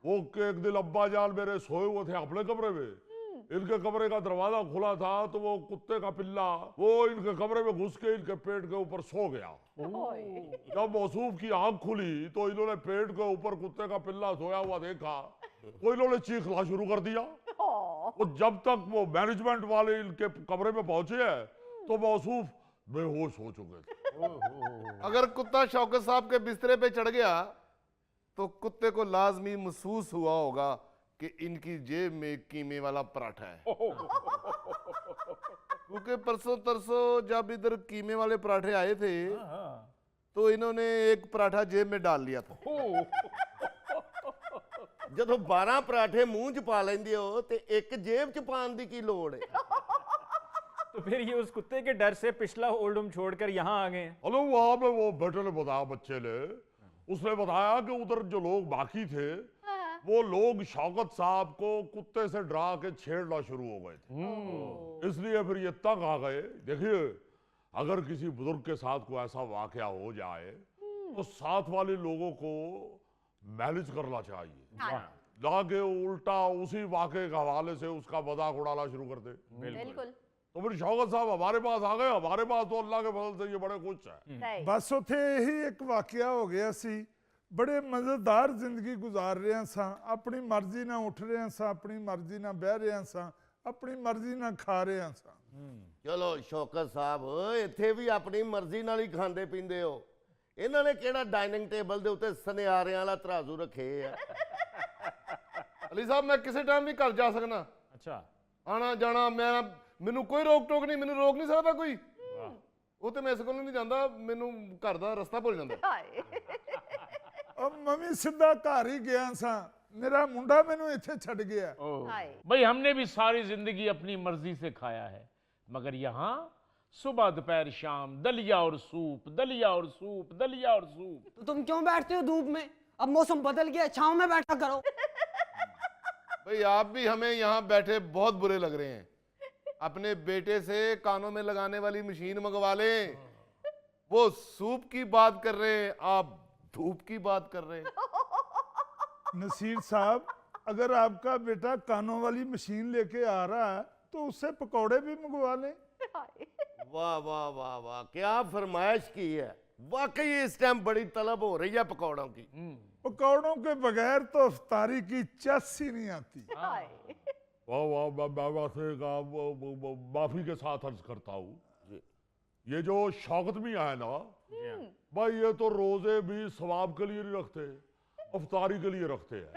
वो कि एक दिन अब्बा जान मेरे सोए हुए थे अपने कमरे में, इनके कमरे का दरवाजा खुला था तो वो कुत्ते का पिल्ला वो इनके कमरे में घुस के इनके पेट के ऊपर सो गया। जब मौसूफ की आंख खुली तो इन्होंने पेट के ऊपर कुत्ते का पिल्ला सोया हुआ देखा तो इन्होंने चीखना शुरू कर दिया। वो जब तक वो मैनेजमेंट वाले इनके कमरे में पहुंचे हैं तो मौसूफ बेहोश हो चुके थे। अगर कुत्ता शौकत साहब के बिस्तरे पे चढ़ गया तो कुत्ते को लाजमी महसूस हुआ होगा कि इनकी जेब में कीमे वाला पराठा है, क्योंकि परसों तरसों जब इधर कीमे वाले पराठे आए थे तो इन्होंने एक पराठा जेब में डाल लिया था। ਜਦੋਂ 12 पराठे मुंह च पा लेंदे हो ते एक जेब च पाने दी की लोड़ है? तो फिर ये उस कुत्ते के डर से पिछला ओल्ड होम छोड़कर यहाँ आ गए। हेलो, वहां पे वो बेटे ने बताया, बच्चे ने उसने बताया कि उधर जो लोग बाकी थे वो लोग शौकत साहब को कुत्ते से डरा के छेड़ना शुरू हो गए थे, इसलिए फिर ये तंग आ गए। देखिए, अगर किसी बुजुर्ग के साथ कोई ऐसा वाकया हो जाए तो साथ वाले लोगों को मैनेज करना चाहिए, ना कि उल्टा उसी वाकये के हवाले से उसका मजाक उड़ाना शुरू कर दे। बिल्कुल। तो फिर शौकत साहब हमारे पास आ गए, हमारे पास तो अल्लाह के फजल से ये बड़े खुश है। बस उत्थे यही एक वाकया हो गया सी, बड़े मजेदार जिंदगी गुजार रहे सां, अपनी मर्जी ना उठ रहे सां, अपनी मर्जी ना बह रहे सां, अपनी मर्जी ना खा रहे सां। चलो शौकत साहब, इत्थे भी अपनी मर्जी नाल ही खांदे पींदे हो, इन्हां ने किहड़ा डाइनिंग टेबल दे उत्ते सनियारियां वाला तराजू रखे है? अली साहब, मैं किसी टाइम भी घर जा सकना, अच्छा, आना जाना, मैनू कोई रोक टोक नहीं, मैनू रोक नहीं सकता कोई। वो तो मैं इस कोल नहीं जाता, मैनू घर दा रास्ता भुल जाता। अब मम्मी सीधा घर ही गया सां, मेरा मुंडा मैनू इत्थे छड़ गया। भाई हमने भी सारी जिंदगी अपनी मर्जी से खाया है, मगर यहाँ सुबह दोपहर शाम दलिया और सूप, दलिया और सूप, दलिया और सूप। तो तुम क्यों बैठते हो धूप में? अब मौसम बदल गया, छांव में बैठा करो। भाई आप भी हमें यहाँ बैठे बहुत बुरे लग रहे हैं, अपने बेटे से कानों में लगाने वाली मशीन मंगवा लें। वो सूप की बात कर रहे हैं, आप धूप की बात कर रहे हैं। नसीर साहब, अगर आपका बेटा कानों वाली मशीन लेके आ रहा है तो उससे पकौड़े भी मंगवा लें। वाह वाह वाह वाह, क्या फरमाइश की है। वाकई इस टाइम बड़ी तलब हो रही है पकौड़ों की। पकौड़ों के बगैर तो इफ्तारी की चस ही नहीं आती। वाह वाह, मैं वैसे माफी के साथ अर्ज करता हूँ, ये जो शौकत भी है ना भाई, ये तो रोजे भी सवाब के लिए नहीं रखते, इफ्तारी के लिए रखते हैं।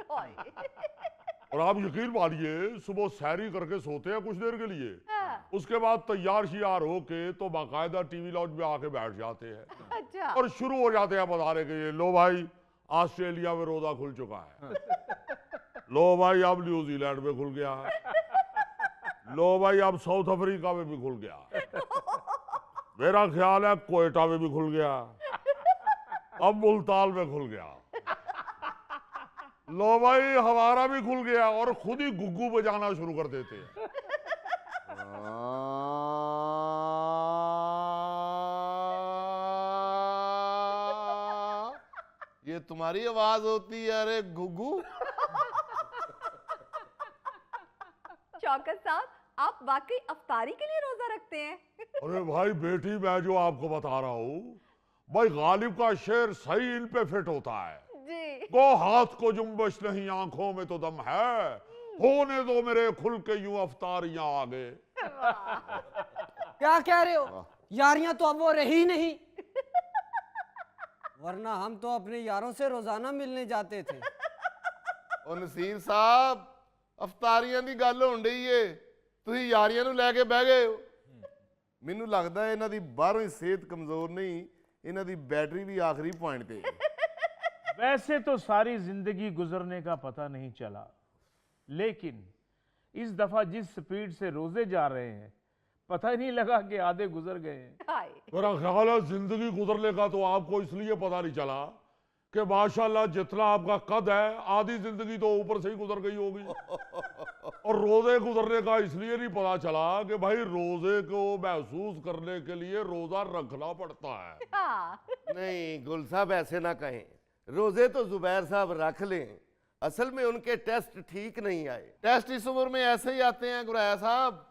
और आप यकीन मानिए, सुबह सैरी करके सोते हैं कुछ देर के लिए, उसके बाद तैयार शियार होके तो बाकायदा टीवी लॉन्च में आके बैठ जाते हैं और शुरू हो जाते हैं बताने के लिए, लो भाई ऑस्ट्रेलिया में रोजा खुल चुका है, लो भाई अब न्यूजीलैंड में खुल गया है, लो भाई अब साउथ अफ्रीका में भी खुल गया, मेरा ख्याल है कोयटा में भी खुल गया, अब मुल्तान में खुल गया, लो भाई हमारा भी खुल गया, और खुद ही गुग्गू बजाना शुरू कर देते हैं। ये तुम्हारी आवाज होती है? अरे गुग्गू। शौकत साहब, आप वाकई अफ्तारी के लिए रोजा रखते हैं? अरे भाई बेटी, मैं जो आपको बता रहा हूँ भाई, गालिब का शेर सही इन पे फिट होता है जी। गो हाथ को जुम्बश नहीं, आंखों में तो दम है, होने दो मेरे खुल के यूं अफ्तारियां आगे। क्या कह रहे हो? यारियां तो अब वो रही नहीं, वरना हम तो अपने यारों से रोजाना मिलने जाते थे। और नसीर साहब, अफ्तारियां दी गल होण डई है, तुसीं यारियां नूं लै के बह गए हो। मैनूं लगदा है इन्हां दी बाहरों ही सेहत कमजोर नहीं, इन्हां दी बैटरी भी आखिरी पॉइंट पे है। वैसे तो सारी जिंदगी गुजरने का पता नहीं चला, लेकिन इस दफा जिस स्पीड से रोजे जा रहे हैं, पता ही नहीं लगा कि आधे गुजर गए। मेरा ख्याल है जिंदगी गुजरने का तो आपको इसलिए पता नहीं चला कि माशाल्लाह जितना आपका कद है, आधी जिंदगी तो ऊपर से ही गुजर गई होगी। और रोजे गुजरने का इसलिए नहीं पता चला कि भाई रोजे को महसूस करने के लिए रोजा रखना पड़ता है। नहीं गुल साहब, ऐसे ना कहें, रोजे तो जुबैर साहब रख लें, असल में उनके टेस्ट ठीक नहीं आए। टेस्ट इस उम्र में ऐसे ही आते हैं गुराया साहब।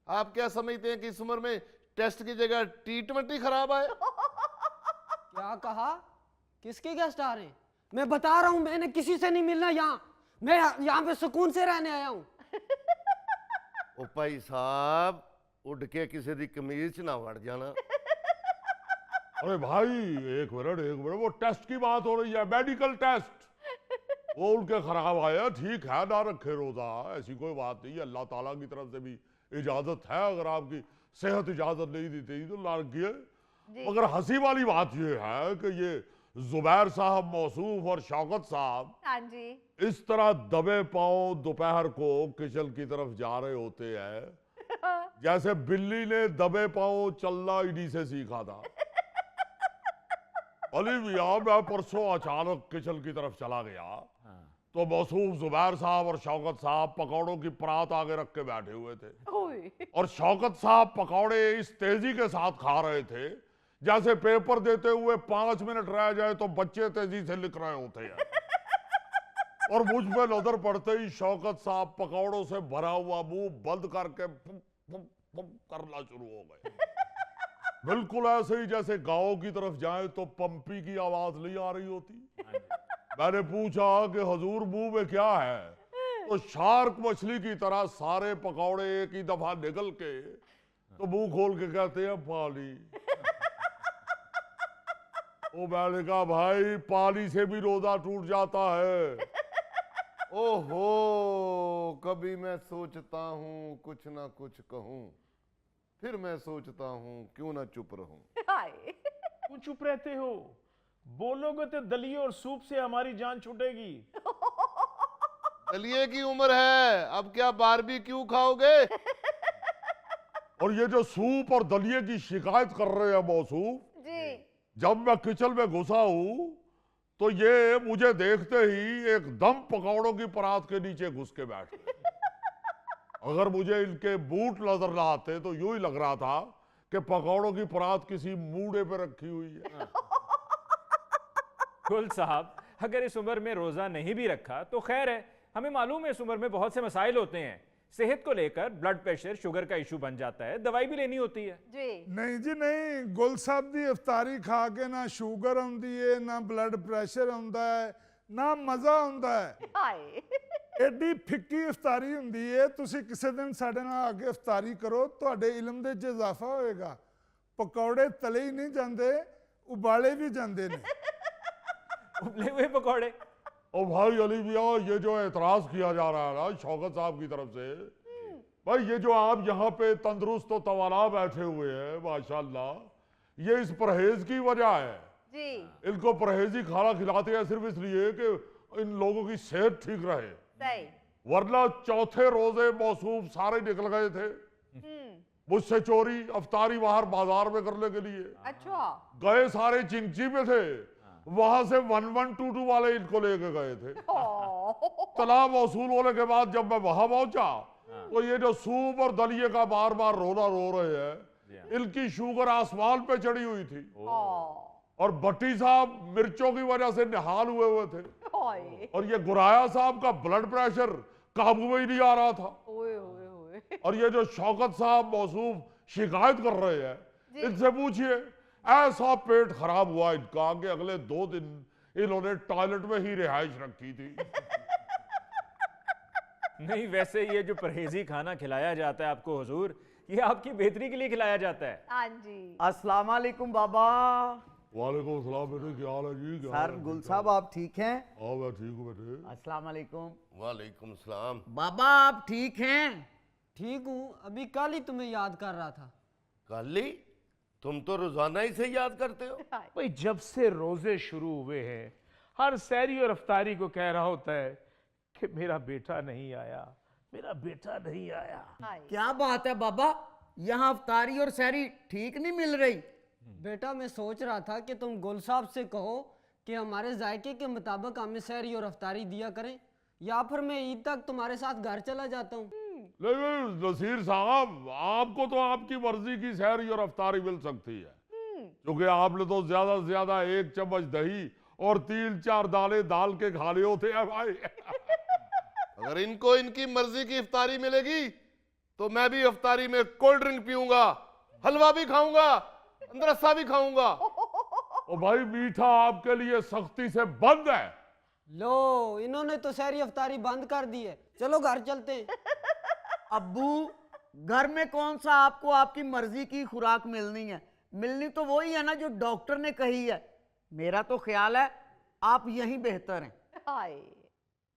आप क्या समझते हैं कि इस उम्र में टेस्ट की जगह T20 खराब आए? क्या कहा? किसके गेस्ट आ रहे हैं? मैं बता रहा हूँ, मैंने किसी से नहीं मिलना यहाँ। मैं यहाँ पे सुकून से रहने आया हूँ। ओ भाई साहब, उड़ के किसी दी कमीज च ना वड़ जाना। अरे भाई एक मिनट, वो टेस्ट की बात हो रही है, मेडिकल टेस्ट। वो उनके खराब आया, ठीक है, ना रखे रोजा, ऐसी कोई बात नहीं है। अल्लाह ताला की तरफ से भी इजाजत है, अगर आपकी सेहत इजाजत नहीं देती तो ना रखिए। मगर हंसी वाली बात ये है कि ये जुबैर साहब मौसूफ और शौकत साहब हाँ जी। इस तरह दबे पांव दोपहर को किचन की तरफ जा रहे होते हैं जैसे बिल्ली ने दबे पांव चलना इन्हीं से सीखा था। अली भैया मैं परसों अचानक किचन की तरफ चला गया तो मौसूफ जुबैर साहब और शौकत साहब पकौड़ों की परात आगे रख के बैठे हुए थे ओए। और शौकत साहब पकौड़े इस तेजी के साथ खा रहे थे जैसे पेपर देते हुए 5 मिनट रह जाए तो बच्चे तेजी से लिख रहे होते हैं। और मुझ पे नजर पड़ते ही शौकत साहब पकौड़ों से भरा हुआ मुंह बंद करके फुम फुम फुम करना शुरू हो गए। बिल्कुल ऐसे ही जैसे गांव की तरफ जाए तो पंपी की आवाज नहीं आ रही होती। मैंने पूछा कि हुजूर मुंह में क्या है, तो शार्क मछली की तरह सारे पकौड़े एक ही दफा निकल के तो मुंह खोल के कहते हैं पानी। ओ मैंने कहा भाई पानी से भी रोजा टूट जाता है। ओहो, कभी मैं सोचता हूँ कुछ ना कुछ कहूँ, फिर मैं सोचता हूँ क्यों ना चुप रहूं। हाय। क्यों चुप रहते हो? बोलोगे तो दलिए और सूप से हमारी जान छूटेगी। दलिए की उम्र है, अब क्या बारबेक्यू खाओगे? और ये जो सूप और दलिए की शिकायत कर रहे हैं मौसूफ, जी। जब मैं किचन में घुसा हूं तो ये मुझे देखते ही एकदम पकौड़ों की परात के नीचे घुस के बैठ गए। अगर मुझे इनके बूट नजर ना आते तो यूं ही लग रहा था कि पकौड़ों की परात किसी मूडे पे रखी हुई है। गुल साहब, अगर इस उम्र में रोजा नहीं भी रखा तो खैर है, हमें मालूम है इस उम्र में बहुत से मसाइल होते हैं। सेहत को लेकर ब्लड प्रेशर, शुगर का इशू बन जाता है, दवाई भी लेनी होती है। जी। नहीं जी नहीं, गुल साहब दी इफ्तारी खा के ना शुगर आउंदी है, ना ब्लड प्रेशर आउंदा है, ना मजा आउंदा है। हाय। एडी फिक्की इफ्तारी हुंदी है। तुसी किसी दिन साडे नाल आके इफ्तारी करो, तुहाडे इल्म दे च इजाफा होएगा। पकौड़े तले ही नहीं जांदे, उबाले भी जांदे ने। उबले हुए पकौड़े। और भाई अली भैया ये जो एतराज किया जा रहा है ना शौकत साहब की तरफ से, भाई ये जो आप यहाँ पे तंदुरुस्त तो तवाना बैठे हुए हैं माशाल्लाह, ये इस परहेज की वजह है। जी। इनको परहेजी खाना खिलाते हैं सिर्फ इसलिए कि इन लोगों की सेहत ठीक रहे, सही। वरना चौथे रोजे मौसूफ सारे निकल गए थे मुझसे चोरी अफ्तारी बाहर बाजार में करने के लिए। अच्छा। गए सारे चिंची में थे, वहां से 1122 वाले इनको लेके गए थे। तलाब वसूल होने के बाद जब मैं वहां पहुंचा तो ये जो सूप और दलिए का बार बार रोना रो रहे हैं, इनकी शुगर आसमान पे चढ़ी हुई थी। और भट्टी साहब मिर्चों की वजह से निहाल हुए थे। हाय। और ये गुराया साहब का ब्लड प्रेशर काबू में ही नहीं आ रहा था। ओए ओए ओए। और ये जो शौकत साहब मौसूफ शिकायत कर रहे हैं, इनसे पूछिए, ऐसा पेट खराब हुआ इनका कि अगले 2 दिन इन्होंने टॉयलेट में ही रिहाइश रखी थी। नहीं, वैसे ये जो परहेजी खाना खिलाया जाता है आपको हुजूर, ये आपकी बेहतरी के लिए खिलाया जाता है। हाँ जी। अस्सलाम वालेकुम बाबा। वालेकुम सलाम बेटे, क्या हाल है जी? क्या हाल सर है? गुल साहब आप ठीक हैं? हाँ मैं ठीक हूँ बेटे। अस्सलाम वालेकुम। वालेकुम सलाम। बाबा आप ठीक हैं? ठीक हूँ, अभी कल ही तुम्हें याद कर रहा था। काली, तुम तो रोजाना ही से याद करते हो। भाई जब से रोजे शुरू हुए हैं हर सहरी और अफ्तारी को कह रहा होता है कि मेरा बेटा नहीं आया, मेरा बेटा नहीं आया। हाय। क्या बात है बाबा, यहाँ अफ्तारी और सहरी ठीक नहीं मिल रही? बेटा मैं सोच रहा था कि तुम गुल साहब से कहो कि हमारे जायके के मुताबिक हमें सहरी और अफ्तारी दिया करें, या फिर मैं ईद तक तुम्हारे साथ घर चला जाता हूँ। लेकिन नसीर साहब, आपको तो आपकी मर्जी की सहरी और अफ्तारी मिल सकती है, क्योंकि आपने तो ज्यादा से ज्यादा 1 चम्मच दही और 3-4 दाने डाल के खा ले होते हैं भाई। अगर इनको इनकी मर्जी की इफ्तारी मिलेगी तो मैं भी इफ्तारी में कोल्ड ड्रिंक पीऊंगा, हलवा भी खाऊंगा, अंदरसा भी खाऊंगा। और भाई मीठा आपके लिए सख्ती से बंद है। लो, इन्होंने तो सहरी अफ्तारी बंद कर दी है, चलो घर चलते हैं। अब्बू, घर में कौन सा आपको आपकी मर्जी की खुराक मिलनी है? मिलनी तो वही है ना जो डॉक्टर ने कही है। मेरा तो ख्याल है आप यहीं बेहतर हैं। हाय।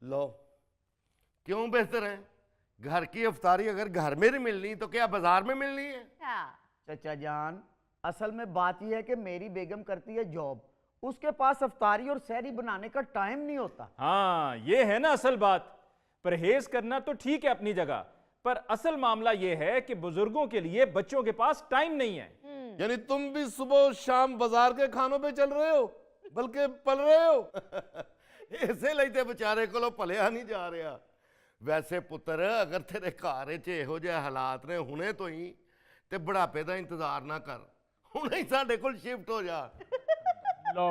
लो, क्यों बेहतर है? घर की इफ्तारी अगर घर में नहीं मिलनी तो क्या बाजार में मिलनी है? हाँ। चचा जान, असल में बात यह है कि मेरी बेगम करती है जॉब, उसके पास इफ्तारी और सहरी बनाने का टाइम नहीं होता। हाँ, ये है ना असल बात। परहेज करना तो ठीक है अपनी जगह, पर असल मामला ये है कि बुजुर्गों के लिए बच्चों के पास टाइम नहीं है। यानी तुम भी सुबह शाम बाजार के खानों पे चल रहे हो, बल्कि पल रहे हो। इसे ਲਈ ਤੇ ਵਿਚਾਰੇ ਕੋਲੋਂ ਭਲਿਆ ਨਹੀਂ ਜਾ ਰਿਹਾ। ਵੈਸੇ ਪੁੱਤਰ, ਅਗਰ ਤੇਰੇ ਘਰ 'ਚ ਇਹੋ ਜਿਹੇ ਹਾਲਾਤ ਨੇ ਹੁਣੇ ਤੋਂ ਹੀ, ਤੇ ਬੁਢਾਪੇ ਦਾ ਇੰਤਜ਼ਾਰ ਨਾ ਕਰ, ਹੁਣੇ ਹੀ ਸਾਡੇ ਕੋਲ शिफ्ट हो जा। लो,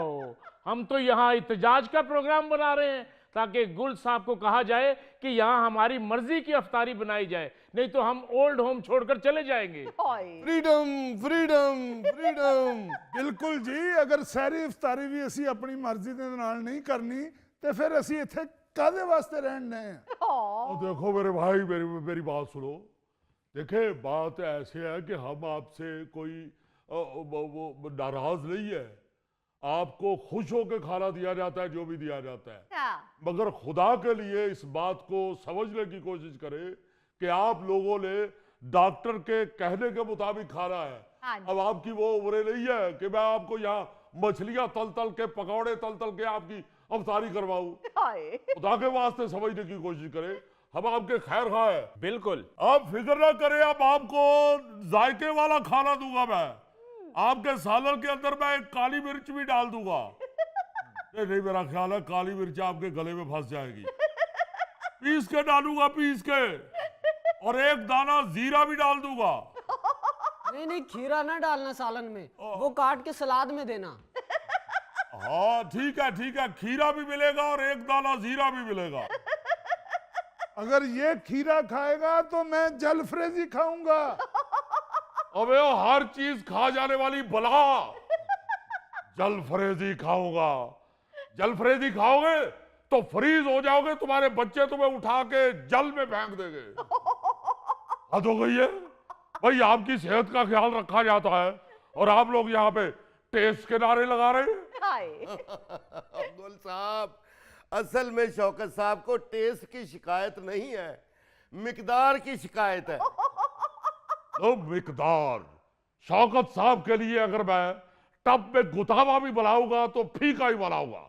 हम तो यहाँ इत्तेजाज का प्रोग्राम बना रहे हैं ताकि गुल साहब को कहा जाए कि यहाँ हमारी मर्जी की अफ्तारी बनाई जाए, नहीं तो हम ओल्ड होम छोड़कर चले जाएंगे। हाय। Freedom freedom freedom. ਬਿਲਕੁਲ ਜੀ, ਅਗਰ ਸਹਿਰੀ ਇਫਤਾਰੀ ਵੀ ਅਸੀਂ ਆਪਣੀ ਮਰਜ਼ੀ ਦੇ ਨਾਲ ਨਹੀਂ ਕਰਨੀ ਤੇ ਫਿਰ ਅਸੀਂ ਇੱਥੇ ਕਾਹਦੇ ਵਾਸਤੇ ਰਹਿਣ ਡਏ ਆ? और देखो मेरे भाई, मेरी बात सुनो। देखे, बात ऐसे है कि हम आपसे कोई वो नाराज नहीं है। आपको खुश होकर खाना दिया जाता है, जो भी दिया जाता है, हाँ। मगर खुदा के लिए इस बात को समझने की कोशिश करें कि आप लोगों ने डॉक्टर के कहने के मुताबिक खाना है। हाँ जी। अब आपकी वो उम्र नहीं है कि मैं आपको यहाँ मछलियां तल तल के, पकौड़े तल तल के आपकी अफ्तारी करवाऊं। हाय। खुदा के वास्ते समझने की कोशिश करें, हम आपके खैर खा है। बिल्कुल। आप फिक्र ना करें, अब आपको जायके वाला खाना दूंगा मैं। आपके सालन के अंदर मैं एक काली मिर्च भी डाल दूंगा। नहीं, मेरा ख्याल है काली मिर्च आपके गले में फंस जाएगी। पीस के डालूंगा, पीस के, और एक दाना जीरा भी डाल दूंगा। नहीं नहीं, खीरा ना डालना सालन में, वो काट के सलाद में देना। हाँ ठीक है, ठीक है, खीरा भी मिलेगा और एक दाना जीरा भी मिलेगा। अगर ये खीरा खाएगा तो मैं जलफ्रेजी खाऊंगा। अबे हर चीज खा जाने वाली बला, जलफ्रेजी खाऊंगा। जलफ्रेजी खाओगे तो फ्रीज हो जाओगे, तुम्हारे बच्चे तुम्हें उठा के जल में फेंक देंगे। हद हो गई है भाई, आपकी सेहत का ख्याल रखा जाता है और आप लोग यहाँ पे टेस्ट के नारे लगा रहे हैं। हाय। गुल साहब, असल में शौकत साहब को टेस्ट की शिकायत नहीं है, मिकदार की शिकायत है। तो मिकदार, शौकत साहब के लिए अगर मैं टब में गुतावा भी बनाऊंगा तो फीका ही बनाऊंगा।